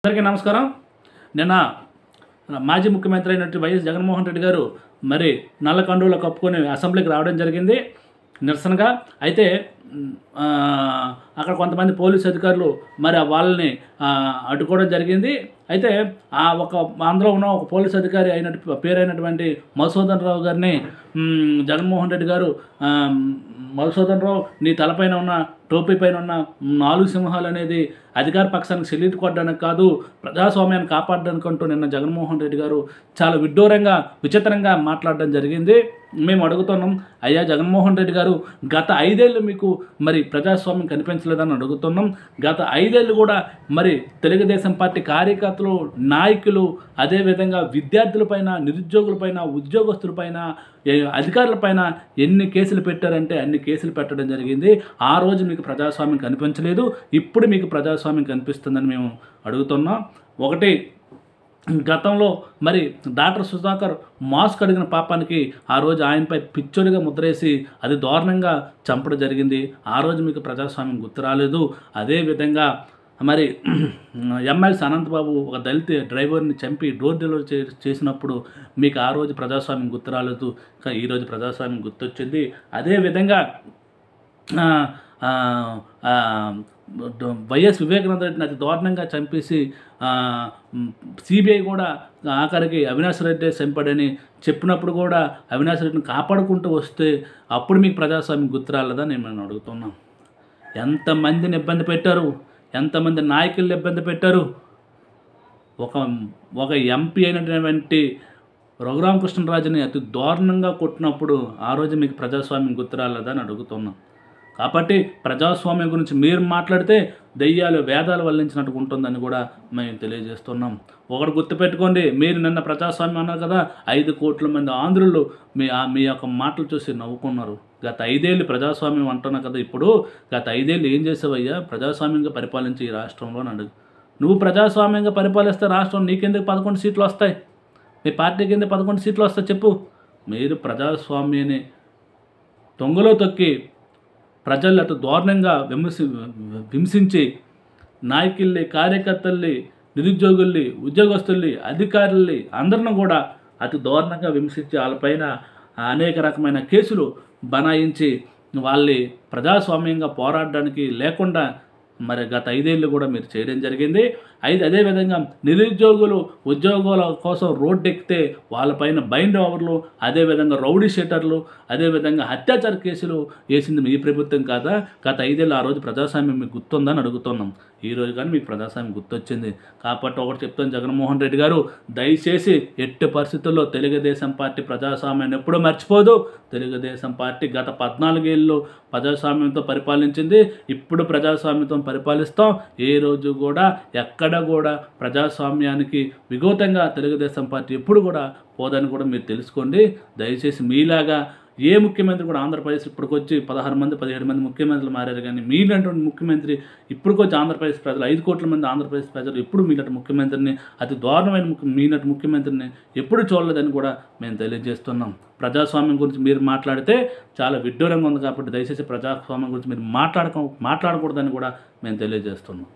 అందరికీ నమస్కారం. నిన్న మాజీ ముఖ్యమంత్రి అయినటువంటి వైఎస్ జగన్మోహన్ రెడ్డి గారు మరి నల్ల కండువలు కప్పుకొని అసెంబ్లీకి రావడం జరిగింది నిరసనగా. అయితే అక్కడ కొంతమంది పోలీసు అధికారులు మరి వాళ్ళని అడ్డుకోవడం జరిగింది. అయితే అందులో ఉన్న ఒక పోలీసు అధికారి పేరైనటువంటి మధుసూదన్ రావు గారిని జగన్మోహన్ రెడ్డి గారు, మధుసూదన్ రావు, నీ తలపైన ఉన్న టోపీ పైన ఉన్న 4 సింహాలు అనేది అధికార పక్షానికి సెల్యూట్ కొట్టడానికి కాదు, ప్రజాస్వామ్యాన్ని కాపాడడానికి అంటూ నిన్న జగన్మోహన్ రెడ్డి గారు చాలా విడ్డూరంగా విచిత్రంగా మాట్లాడడం జరిగింది. మేము అడుగుతున్నాం, అయ్యా జగన్మోహన్ రెడ్డి గారు, గత 5 ఏళ్ళు మీకు మరి ప్రజాస్వామ్యం కనిపించలేదని అడుగుతున్నాం. గత 5 ఏళ్ళు కూడా మరి తెలుగుదేశం పార్టీ కార్యకర్తలు, నాయకులు, అదేవిధంగా విద్యార్థులపైన, నిరుద్యోగులపైన, ఉద్యోగస్తులపైన, అధికారులపైన ఎన్ని కేసులు పెట్టారంటే అన్ని కేసులు పెట్టడం జరిగింది. ఆ రోజు మీకు ప్రజాస్వామ్యం కనిపించలేదు, ఇప్పుడు మీకు ప్రజాస్వామ్యం కనిపిస్తుందని మేము అడుగుతున్నాం. ఒకటి, గతంలో మరి డాక్టర్ సుధాకర్ మాస్క్ అడిగిన పాపానికి ఆ రోజు ఆయనపై పిచ్చోడిగా ముద్రేసి అది దారుణంగా చంపడం జరిగింది. ఆ రోజు మీకు ప్రజాస్వామ్యం గుర్తు రాలేదు. అదేవిధంగా మరి ఎమ్మెల్సీ అనంతబాబు ఒక దళిత డ్రైవర్ని చంపి డోర్ డెలివరీ చేసినప్పుడు మీకు ఆ రోజు ప్రజాస్వామ్యం గుర్తు రాలేదు, ఈరోజు ప్రజాస్వామ్యం గుర్తొచ్చింది. అదేవిధంగా వైఎస్ వివేకానంద రెడ్డిని అతి దారుణంగా చంపేసి సిబిఐ కూడా ఆఖరికి అవినాష్ రెడ్డి చంపాడని చెప్పినప్పుడు కూడా అవినాష్ రెడ్డిని కాపాడుకుంటూ వస్తే అప్పుడు మీకు ప్రజాస్వామ్యం గుర్తు రాలేదని నేను అడుగుతున్నాం. ఎంతమందిని ఇబ్బంది పెట్టారు, ఎంతమంది నాయకులను ఇబ్బంది పెట్టారు. ఒక ఎంపీ అయినటువంటి రఘురామకృష్ణరాజుని అతి దారుణంగా కొట్టినప్పుడు ఆ రోజు మీకు ప్రజాస్వామ్యం గుర్తు రాలేదని అడుగుతున్నాం. కాబట్టి ప్రజాస్వామ్యం గురించి మీరు మాట్లాడితే దెయ్యాలు వేదాలు వల్లించినట్టు ఉంటుందని కూడా మేము తెలియజేస్తున్నాం. ఒకటి గుర్తుపెట్టుకోండి, మీరు నిన్న ప్రజాస్వామ్యం అన్నారు కదా, 5 కోట్ల మంది ఆంధ్రులు మీ యొక్క మాటలు చూసి నవ్వుకున్నారు. గత 5 ఏళ్ళు ప్రజాస్వామ్యం అంటున్నా కదా, ఇప్పుడు గత 5 ఏళ్ళు ఏం చేసావయ్యా ప్రజాస్వామ్యంగా పరిపాలించి ఈ రాష్ట్రంలో అడుగు. నువ్వు ప్రజాస్వామ్యంగా పరిపాలిస్తే రాష్ట్రం నీకెందుకు 11 సీట్లు వస్తాయి, మీ పార్టీకి ఎందుకు 11 సీట్లు వస్తాయి చెప్పు. మీరు ప్రజాస్వామ్యాన్ని తొంగలో తొక్కి ప్రజలు అటు దారుణంగా హింసించి నాయకుల్ని, కార్యకర్తల్ని, నిరుద్యోగుల్ని, ఉద్యోగస్తుల్ని, అధికారుల్ని అందరిని కూడా అతి దారుణంగా హింసించి వాళ్ళపైన అనేక రకమైన కేసులు బనాయించి వాళ్ళని ప్రజాస్వామ్యంగా పోరాడడానికి లేకుండా మరి గత 5 ఏళ్ళు కూడా మీరు చేయడం జరిగింది. అదేవిధంగా నిరుద్యోగులు ఉద్యోగాల కోసం రోడ్డు ఎక్కితే వాళ్ళపైన బైండ్ ఓవర్లు, అదేవిధంగా రౌడీ షీటర్లు, అదేవిధంగా అత్యాచార కేసులు వేసింది మీ ప్రభుత్వం కాదా? గత 5 ఏళ్ళు ఆ రోజు ప్రజాస్వామ్యం మీకు గుర్తుందని అడుగుతున్నాం. ఈ రోజు కానీ మీకు ప్రజాస్వామ్యం గుర్తొచ్చింది. కాబట్టి ఒకటి చెప్తాను, జగన్మోహన్ రెడ్డి గారు, దయచేసి ఎట్టి పరిస్థితుల్లో తెలుగుదేశం పార్టీ ప్రజాస్వామ్యాన్ని ఎప్పుడూ మర్చిపోదు. తెలుగుదేశం పార్టీ గత 14 ఏళ్ళు ప్రజాస్వామ్యంతో పరిపాలించింది, ఇప్పుడు ప్రజాస్వామ్యంతో పరిపాలిస్తాం. ఏ రోజు కూడా ఎక్కడ కూడా ప్రజాస్వామ్యానికి విఘాతంగా తెలుగుదేశం పార్టీ ఎప్పుడు కూడా పోదని కూడా మీరు తెలుసుకోండి. దయచేసి మీలాగా ఏ ముఖ్యమంత్రి కూడా ఆంధ్రప్రదేశ్ ఇప్పటికొచ్చి 16 మంది 17 మంది ముఖ్యమంత్రులు మారారు, కానీ మీలాంటి ముఖ్యమంత్రి ఇప్పటికొచ్చి ఆంధ్రప్రదేశ్ ప్రజలు 5 కోట్ల మంది ఆంధ్రప్రదేశ్ ప్రజలు ఎప్పుడు మీలాంటి ముఖ్యమంత్రిని, అతి దారుణమైన మీలాంటి ముఖ్యమంత్రిని ఎప్పుడు చూడలేదని కూడా మేము తెలియజేస్తున్నాం. ప్రజాస్వామ్యం గురించి మీరు మాట్లాడితే చాలా విడ్డూరంగా ఉంది. కాబట్టి దయచేసి ప్రజాస్వామ్యం గురించి మీరు మాట్లాడకూడదని కూడా మేము తెలియజేస్తున్నాం.